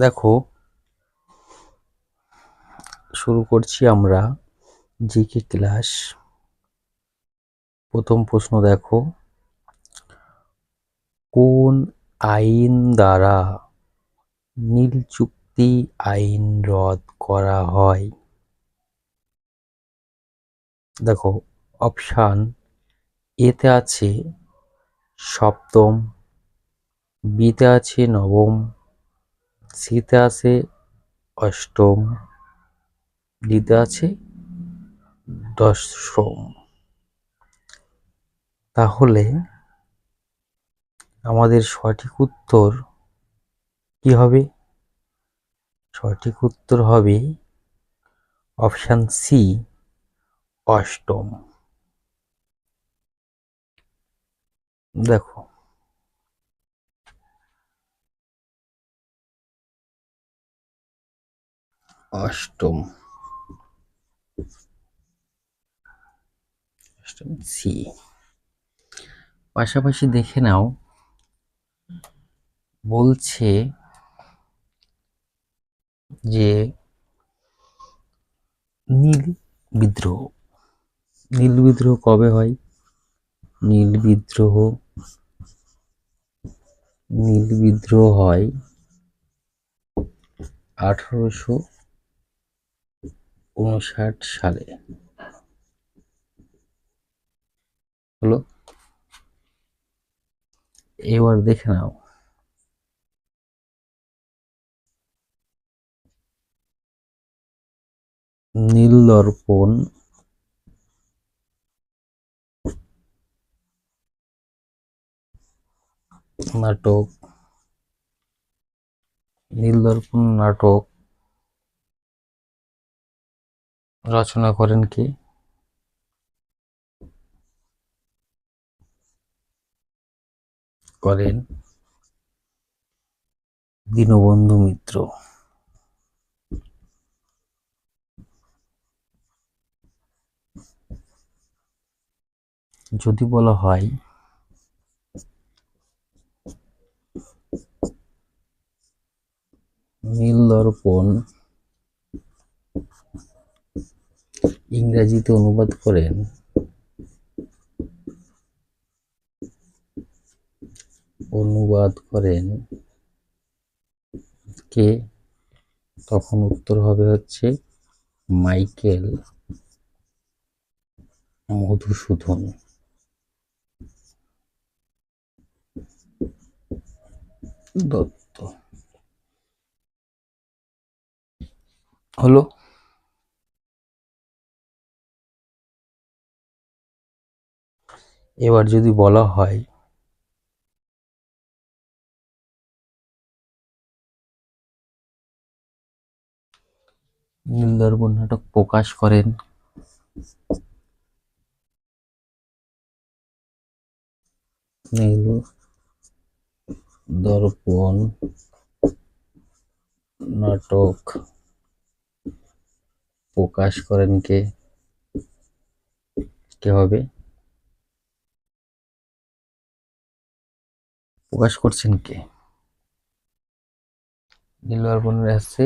দেখো, শুরু করছি আমরা জিকে ক্লাস। প্রথম প্রশ্ন দেখো, কোন আইন দ্বারা নীল চুক্তি আইন রদ করা হয়? দেখো, অপশান এতে আছে সপ্তম, বিতে আছে নবম, সিতে আছে অষ্টম, ডিতে আছে দশম। তাহলে আমাদের সঠিক উত্তর কি হবে? সঠিক উত্তর হবে অপশান সি, অষ্টম। দেখো, অষ্টম, অষ্টম সি। পাশাপাশি দেখে নাও, বলছে যে নীল বিদ্রোহ, নীল বিদ্রোহ কবে হয়? নীল বিদ্রোহ হয় 1859 সালে। হলো, এবার দেখে নাও, নীল দর্পণ নাটক, নীল দর্পণ নাটক রচনা করেন কে? করেন দীনবন্ধু মিত্র। যদি বলা হয় নীল দর্পণ ইংরেজিতে অনুবাদ করেন কে? তখন উত্তর হবে হচ্ছে মাইকেল মধুসূদন দত্ত। হলো, এবার যদি বলা হয় নীল দর্পণ নাটক প্রকাশ করেন নীল দর্পণ নাটক প্রকাশ করেন কে? কে হবে? প্রকাশ করছেন কে? নীল দর্পণের আছে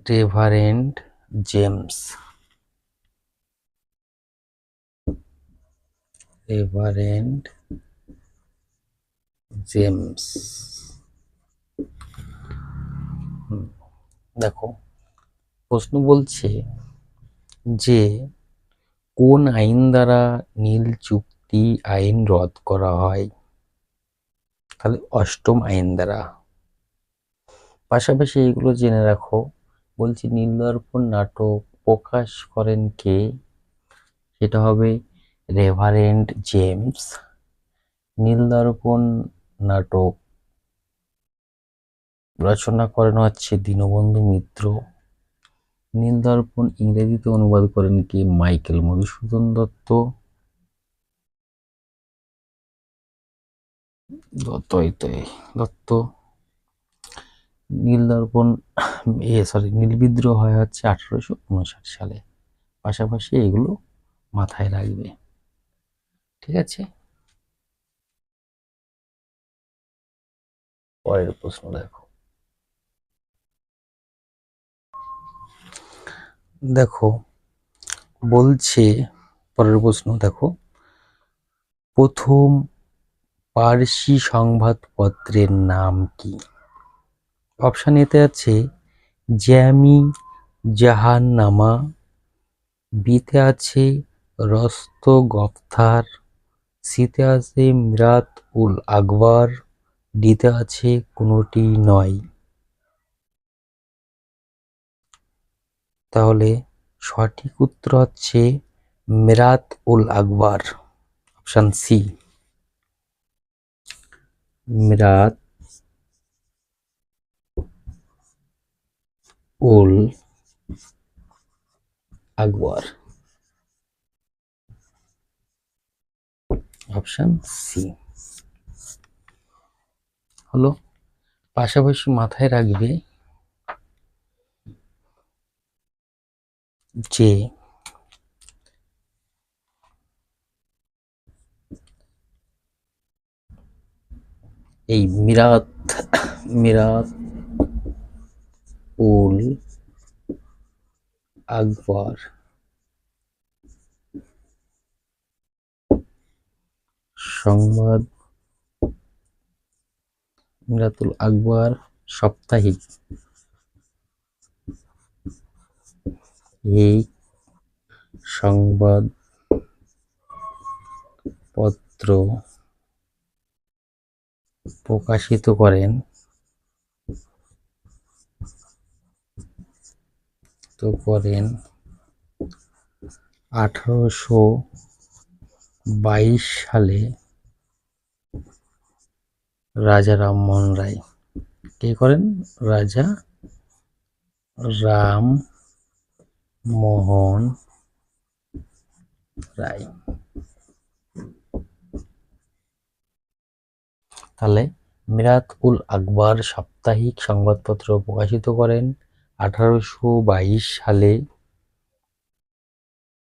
রেভারেন্ড জেমস। Reverend James. দেখো, প্রশ্ন বলছে যে কোন আইন দ্বারা নীল চুক্তি আইন রদ করা হয়? তাহলে অষ্টম আইন দ্বারা। পাশাপাশি এগুলো জেনে রাখো, বলছি নীল দর্পণ নাটক প্রকাশ করেন কে? সেটা হবে রেভারেন্ড জেমস। নীল দর্পণ নাটক রচনা করেন হচ্ছে দীনবন্ধু মিত্র। নীল দর্পণ ইংরেজিতে অনুবাদ করেন কে? মাইকেল মধুসূদন দত্ত। দত্ত। নীল দর্পণ নীল বিদ্রোহ হয় হচ্ছে 1859 সালে। পাশাপাশি এগুলো মাথায় রাখবে, ঠিক আছে? পরের প্রশ্ন দেখো। দেখো বলছে, পরের প্রশ্ন দেখো, প্রথম পার্সি সংবাদপত্রের নাম কি? অপশন এতে আছে জামি জাহাননামা, বিতে আছে রস্ত গফতার, সিতে আছে মিরাত উল আকবর, ডিতে আছে কোনোটি নয়। তাহলে সঠিক উত্তর হচ্ছে মিরাত উল আকবর, অপশন সি, মিরাত উল আকবর, অপশন সি হলো। পাশাপাশি মাথায় রাখবে যে এই মিরাত উল আকবর সংবাদ, মিরাতুল আকবর সাপ্তাহিক, এই সংবাদ পত্র প্রকাশিত করেন 1822 সালে রাজা রামমোহন রায়। কে করেন? রাজা রামমোহন রায়। তাহলে মিরাত উল আকবর সাপ্তাহিক সংবাদপত্র প্রকাশিত করেন 1822 সালে।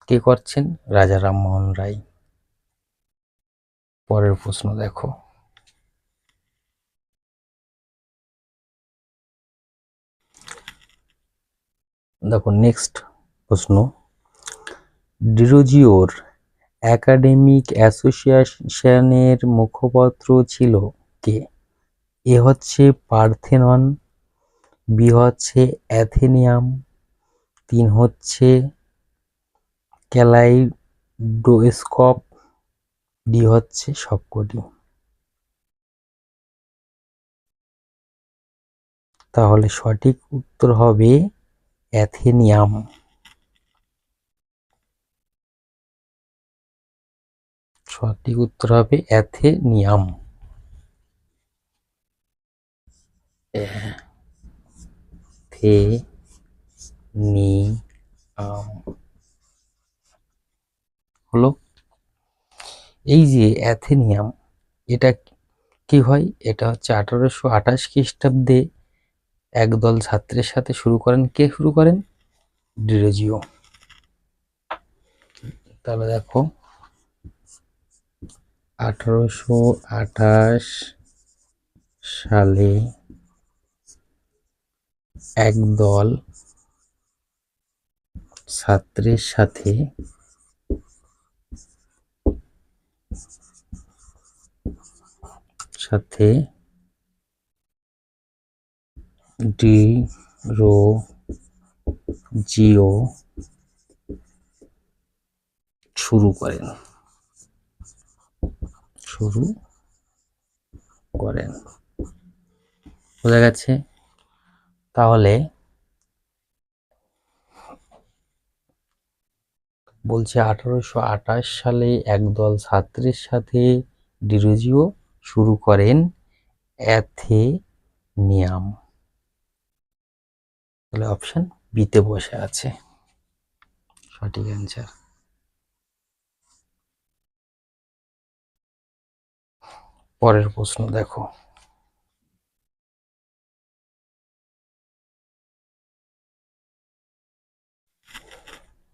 কে করছেন? রাজা রামমোহন রায়। পরের প্রশ্ন দেখো। দেখো নেক্সট প্রশ্ন, ডিরোজিওর একাডেমিক অ্যাসোসিয়েশনের মুখপত্র ছিল কে? এ হচ্ছে পার্থেনন, বি হচ্ছে অ্যাথেনিয়াম, 3 হচ্ছে ক্যালাইডোস্কোপ, ডি হচ্ছে সবকটি। তাহলে সঠিক উত্তর হবে অ্যাথেনিয়াম। সঠিক উত্তর হবে অ্যাথেনিয়াম। হলো। এই যে অ্যাথেনিয়াম, এটা কি হয়? এটা হচ্ছে 1828 খ্রিস্টাব্দে একদল ছাত্রের সাথে শুরু করেন। কে শুরু করেন? ডিরোজিও। তাহলে দেখো 1828 সালে একদল ছাত্রের সাথে ডিরোজিও শুরু করেন। বোঝা গেছে? তাহলে বলছে 1828 সালে একদল ছাত্রের সাথে ডিরোজিও শুরু করেন অ্যাথেনিয়াম। তাহলে অপশন বিতে বসে আছে সঠিক অ্যান্সার। পরের প্রশ্ন দেখো।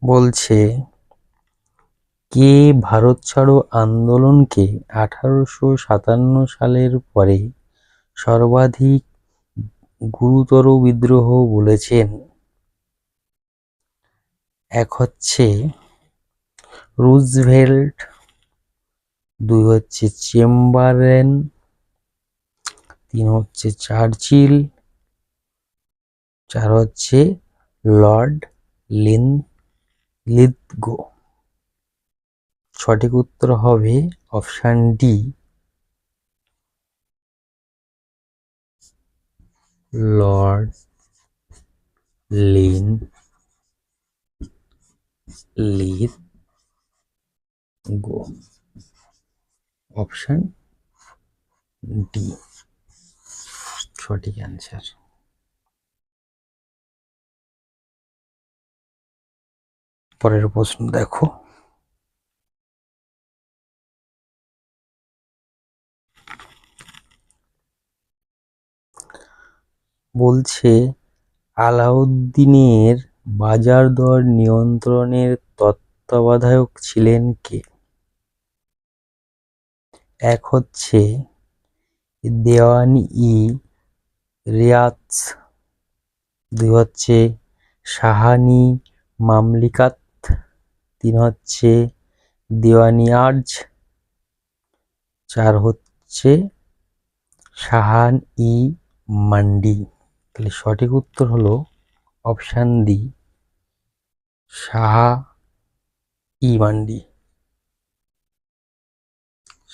বলছে কে ভারত ছাড়ো আন্দোলনকে 1857 সালের পরে সর্বাধিক গুরুতর বিদ্রোহ বলেছেন? এক হচ্ছে রুজভেল্ট, দুই হচ্ছে চেম্বারলেন, তিন হচ্ছে চার্চিল, চার হচ্ছে লর্ড লিথগো। সঠিক উত্তর হবে option D, Lord Lithgow. Option D সঠিক অ্যান্সার। পরের প্রশ্ন দেখো। বলছে আলাউদ্দিনের বাজার দর নিয়ন্ত্রণের তত্ত্বাবধায়ক ছিলেন কে? এক হচ্ছে দেওয়ান-ই রিয়াজ, দুই হচ্ছে শাহানি মামলিকাত, তিন হচ্ছে দেওয়ানি-আর্জ, চার হচ্ছে শাহান-ই মান্ডি। তাহলে সঠিক উত্তর হলো option D, Shahi Mandi.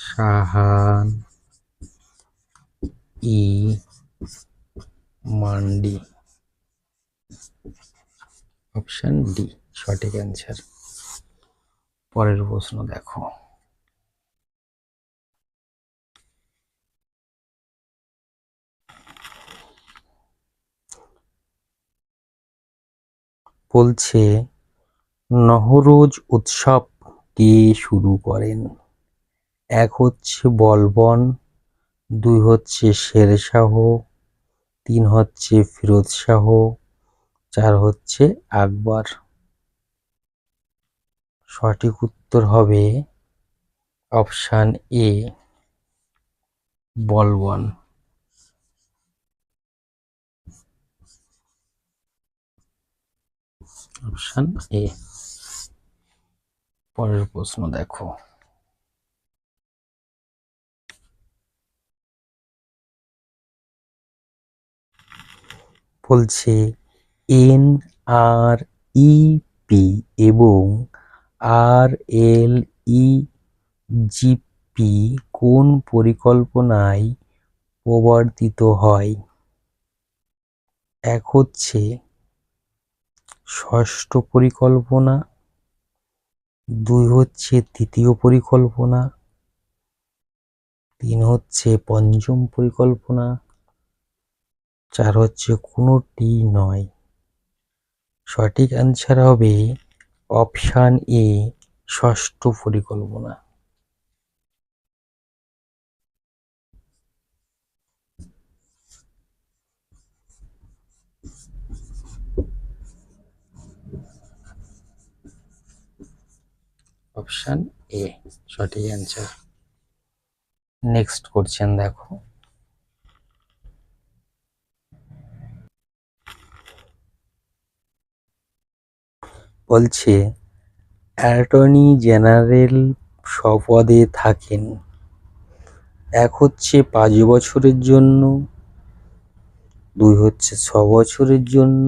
Shahani Mandi, option D সঠিক অ্যান্সার। পরের প্রশ্ন দেখো। বলছে নহরোজ উৎসব কে শুরু করেন? এক হচ্ছে বলবন, দুই হচ্ছে শেরশাহ, তিন হচ্ছে ফিরোজ শাহ, চার হচ্ছে আকবর। সঠিক উত্তর হবে option A, Balban. Option A. পরের প্রশ্ন দেখো। বলছে NREP এবং RLEGP কোন পরিকল্পনায় প্রবর্তিত হয়? এক হচ্ছে ষষ্ঠ পরিকল্পনা, দুই হচ্ছে তৃতীয় পরিকল্পনা, তিন হচ্ছে পঞ্চম পরিকল্পনা, চার হচ্ছে কোনোটি নয়। সঠিক অ্যান্সার হবে অপশান এ, ষষ্ঠ পরিকল্পনা। অপশান এ সঠিক অ্যান্সার। নেক্সট কোশ্চেন দেখো। বলছে অ্যাটর্নি জেনারেল পদে থাকেন? এক হচ্ছে 5 বছরের জন্য, দুই হচ্ছে 6 বছরের জন্য,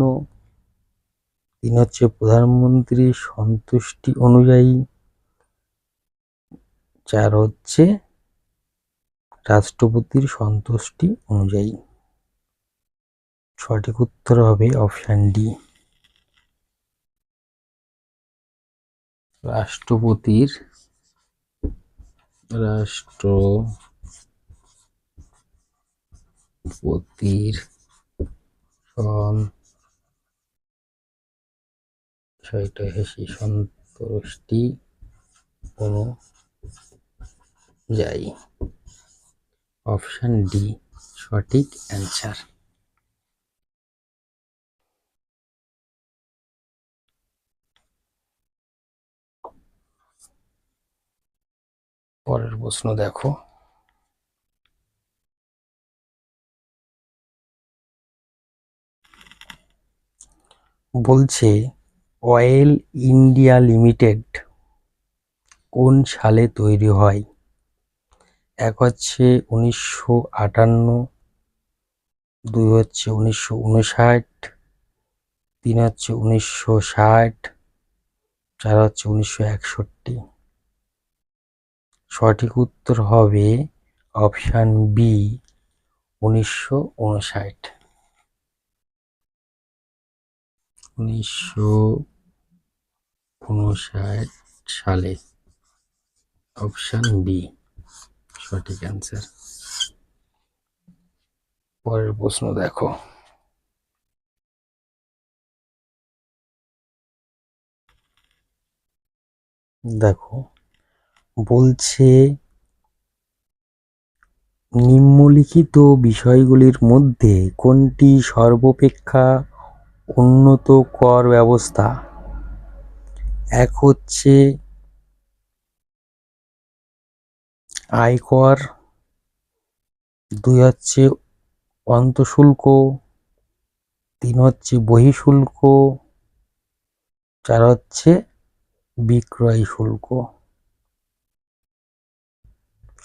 তিন হচ্ছে প্রধানমন্ত্রীর সন্তুষ্টি অনুযায়ী, চার হচ্ছে রাষ্ট্রপতির সন্তুষ্টি অনুযায়ী। সঠিক উত্তর হবে অপশান ডি, রাষ্ট্রপতির সন্তুষ্টি অনুযায়ী। অপশান ডি সঠিক অ্যান্সার। পরের প্রশ্ন দেখো। বলছে অয়েল ইন্ডিয়া লিমিটেড কোন সালে তৈরি হয়? এক হচ্ছে 1958, 2 হচ্ছে 1959, 3 হচ্ছে 1960, 4 হচ্ছে 1961। সঠিক উত্তর হবে অপশান বি, 1959। 1959 সালে, অপশান বি সঠিক অ্যান্সার। পরের প্রশ্ন দেখো। দেখো বলছে নিম্নলিখিত বিষয়গুলির মধ্যে কোনটি সর্বাপেক্ষা উন্নত কর ব্যবস্থা? এক হচ্ছে আয়কর, 2 হচ্ছে অন্তঃশুল্ক, 3 হচ্ছে বহিঃশুল্ক, 4 হচ্ছে বিক্রয় শুল্ক।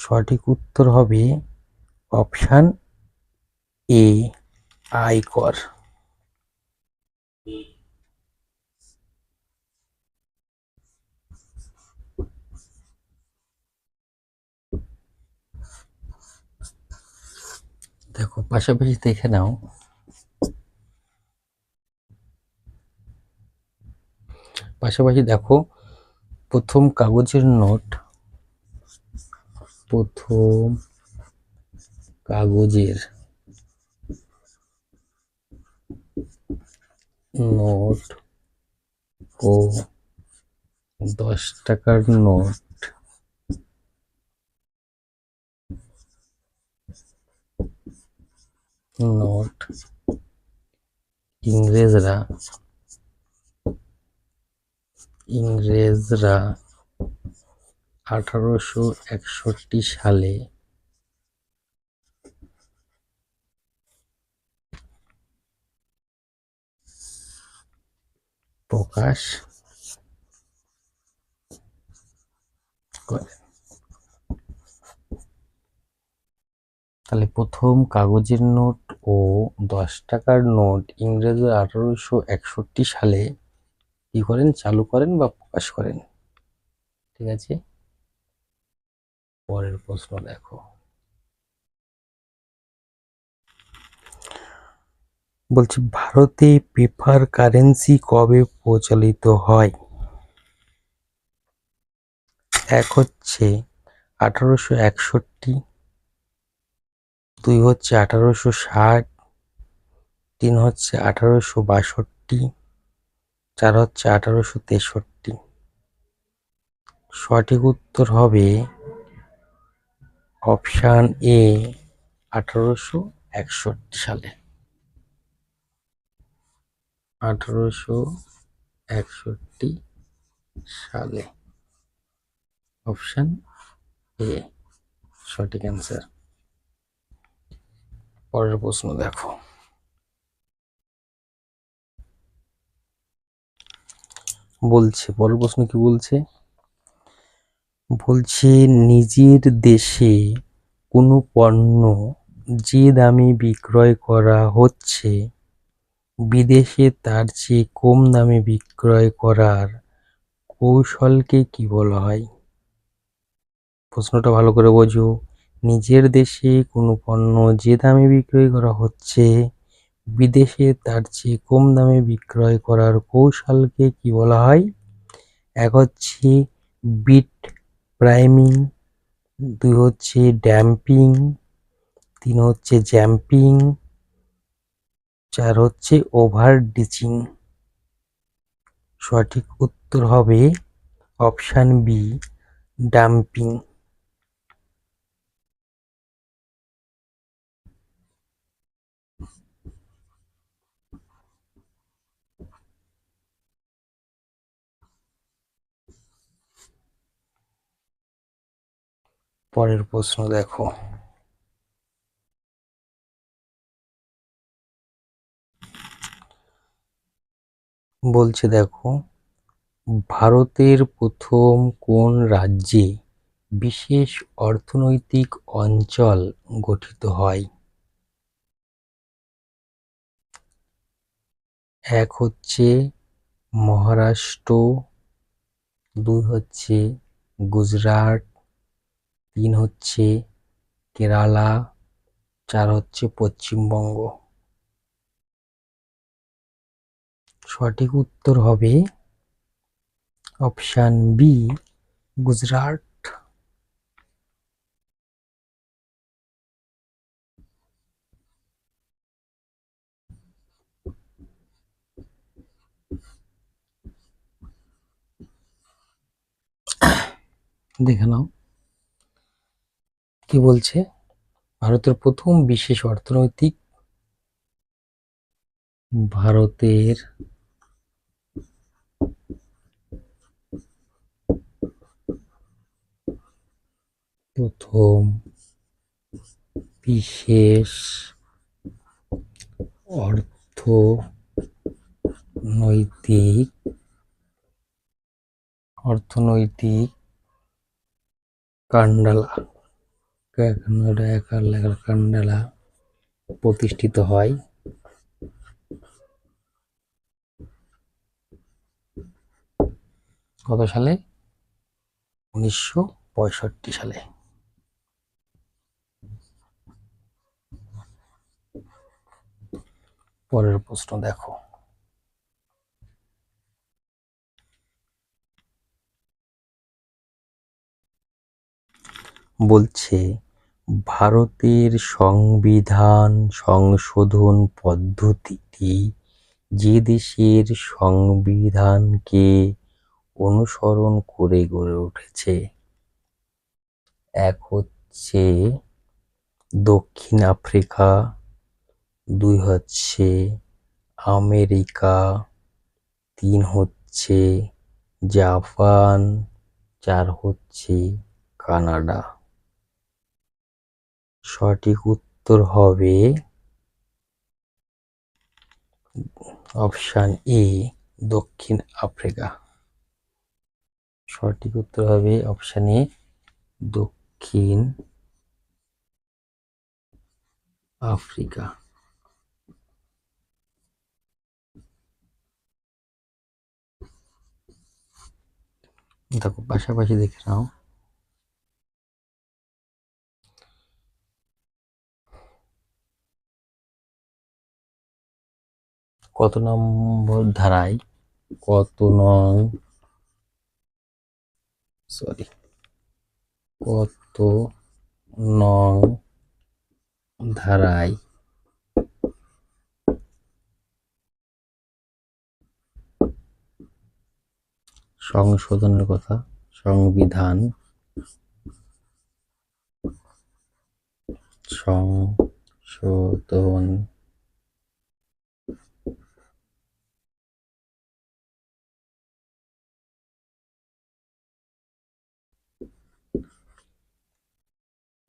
সঠিক উত্তর হবে অপশান এ, আয়কর। দেখো পাশাপাশি দেখে নাও। পাশাপাশি দেখো, প্রথম কাগজের নোট, প্রথম কাগজের নোট ও 10 টাকার নোট ইংরেজরা 1861 সালে প্রকাশ করে। তাহলে প্রথম কাগজের নোট ও 10 টাকার নোট ইংরেজরা 1861 সালে কি করেন? চালু করেন বা প্রকাশ করেন। ঠিক আছে, পরের প্রশ্ন দেখো। বলছি ভারতে পেপার কারেন্সি কবে প্রচলিত হয়? এক হচ্ছে 1861, 2 হচ্ছে 1860, 3 হচ্ছে 1862, 4 হচ্ছে 1863। সঠিক উত্তর হবে অপশান এ, 1861 সালে। 1861 সালে, অপশান এ সঠিক অ্যান্সার। পরের প্রশ্ন দেখো। বলছে পরের প্রশ্ন কি বলছে? বলছে নিজের দেশে কোনো পণ্য যে দামে বিক্রয় করা হচ্ছে বিদেশে তার চেয়ে কম দামে বিক্রয় করার কৌশলকে কি বলা হয়? প্রশ্নটা ভালো করে বোঝো। নিজের দেশে কোনো পণ্য যে দামে বিক্রয় করা হচ্ছে বিদেশে তার চেয়ে কম দামে বিক্রয় করার কৌশলকে কি বলা হয়? এক হচ্ছে বিট প্রাইমিং, 2 হচ্ছে ড্যাম্পিং, 3 হচ্ছে জ্যাম্পিং, 4 হচ্ছে ওভার ডিচিং। সঠিক উত্তর হবে অপশান বি, ডাম্পিং। পরের প্রশ্ন দেখো। বলছে দেখো, ভারতের প্রথম কোন রাজ্যে বিশেষ অর্থনৈতিক অঞ্চল গঠিত হয়? এক হচ্ছে মহারাষ্ট্র, দুই হচ্ছে গুজরাট, তিন হচ্ছে কেরালা, চার হচ্ছে পশ্চিমবঙ্গ। সঠিক উত্তর হবে অপশান বি, গুজরাট। দেখে নাও কি বলছে। ভারতের প্রথম বিশেষ অর্থনৈতিক ভারতের প্রথম বিশেষ অর্থনৈতিক কান্ডালা প্রতিষ্ঠিত হয় কত সালে? 1965 সালে। পরের প্রশ্ন দেখো, বলছে ভারতের সংবিধান সংশোধন পদ্ধতিটি যে দেশের সংবিধানকে অনুসরণ করে গড়ে উঠেছে? এক হচ্ছে দক্ষিণ আফ্রিকা, দুই হচ্ছে আমেরিকা, তিন হচ্ছে জাপান, চার হচ্ছে কানাডা। সঠিক উত্তর হবে অপশান এ, দক্ষিণ আফ্রিকা। সঠিক উত্তর হবে অপশান এ, দক্ষিণ আফ্রিকা। দেখো পাশাপাশি দেখে নাও। কত নম্বর ধারায়, কত নং কত নং ধারায় সংশোধনের কথা, সংবিধান সংশোধন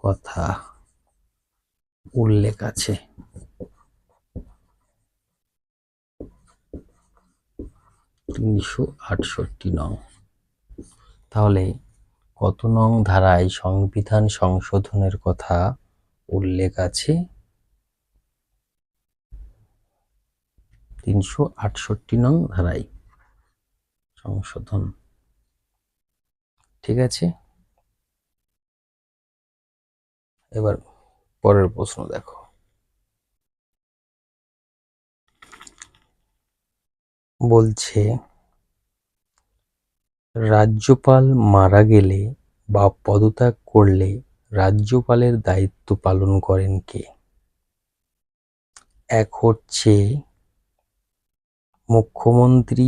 কথা উল্লেখ আছে? 368 নং। তাহলে কত নং ধারায় সংবিধান সংশোধনের কথা উল্লেখ আছে? 368 নং ধারায় সংশোধন। ঠিক আছে, এবার পরের প্রশ্ন দেখো, বলছে রাজ্যপাল মারা গেলে বা পদত্যাগ করলে রাজ্যপালের দায়িত্ব পালন করেন কে? এক হচ্ছে মুখ্যমন্ত্রী,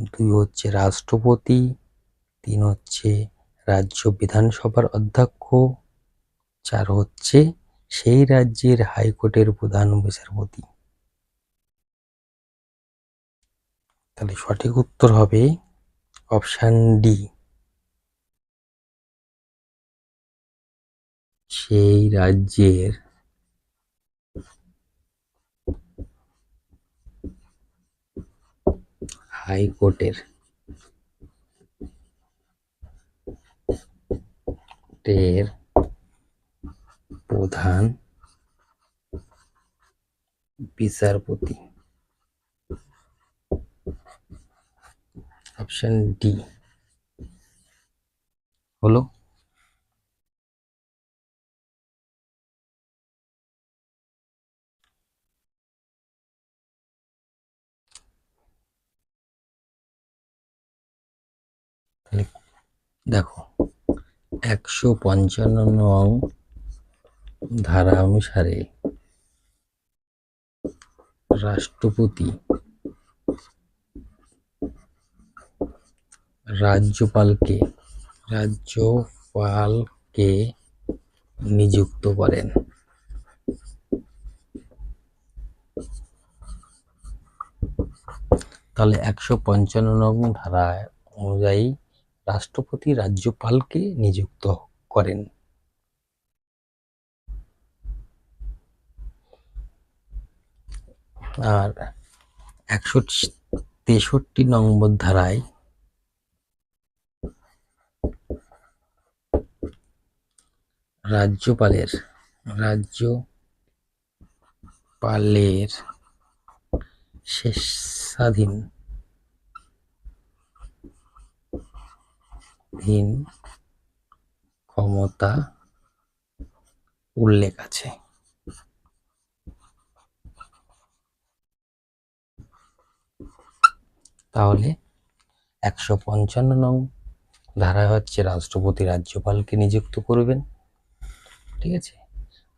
দুই হচ্ছে রাষ্ট্রপতি, তিন হচ্ছে রাজ্য বিধানসভার অধ্যক্ষ, চার হচ্ছে সেই রাজ্যের হাইকোর্টের প্রধান বিচারপতি। তাহলে সঠিক উত্তর হবে অপশান ডি, সেই রাজ্যের হাইকোর্টের প্রধান বিচারপতি। অপশন ডি হলো। দেখো 155 নং ধারা অনুসারে রাষ্ট্রপতি রাজ্যপালকে নিযুক্ত করেন। তাহলে 155 নং ধারা অনুযায়ী রাষ্ট্রপতি রাজ্যপালকে নিযুক্ত করেন। আর 163 নম্বর ধারায় রাজ্যপালের স্বেচ্ছাধীন ক্ষমতা উল্লেখ আছে। তাহলে 155 নং ধারায় হচ্ছে রাষ্ট্রপতি রাজ্যপালকে নিযুক্ত করবেন, ঠিক আছে।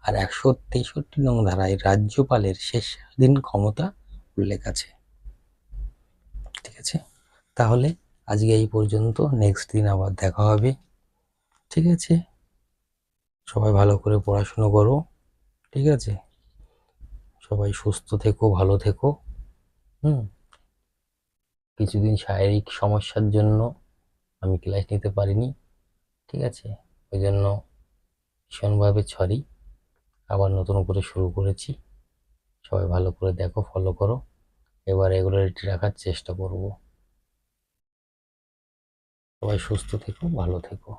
আর 163 নং ধারায় রাজ্যপালের স্বেচ্ছাধীন ক্ষমতা উল্লেখ আছে, ঠিক আছে। তাহলে আজকে এই পর্যন্ত, নেক্সট দিন আবার দেখা হবে, ঠিক আছে। সবাই ভালো করে পড়াশুনো করো, ঠিক আছে। সবাই সুস্থ থেকো, ভালো থেকো। কিছুদিন শারীরিক সমস্যার জন্য আমি ক্লাস নিতে পারিনি, ঠিক আছে। ওই জন্য ভীষণভাবে সরি। আবার নতুন করে শুরু করেছি। সবাই ভালো করে দেখো, ফলো করো। এবার রেগুলারিটি রাখার চেষ্টা করব। সবাই সুস্থ থেকো, ভালো থেকো।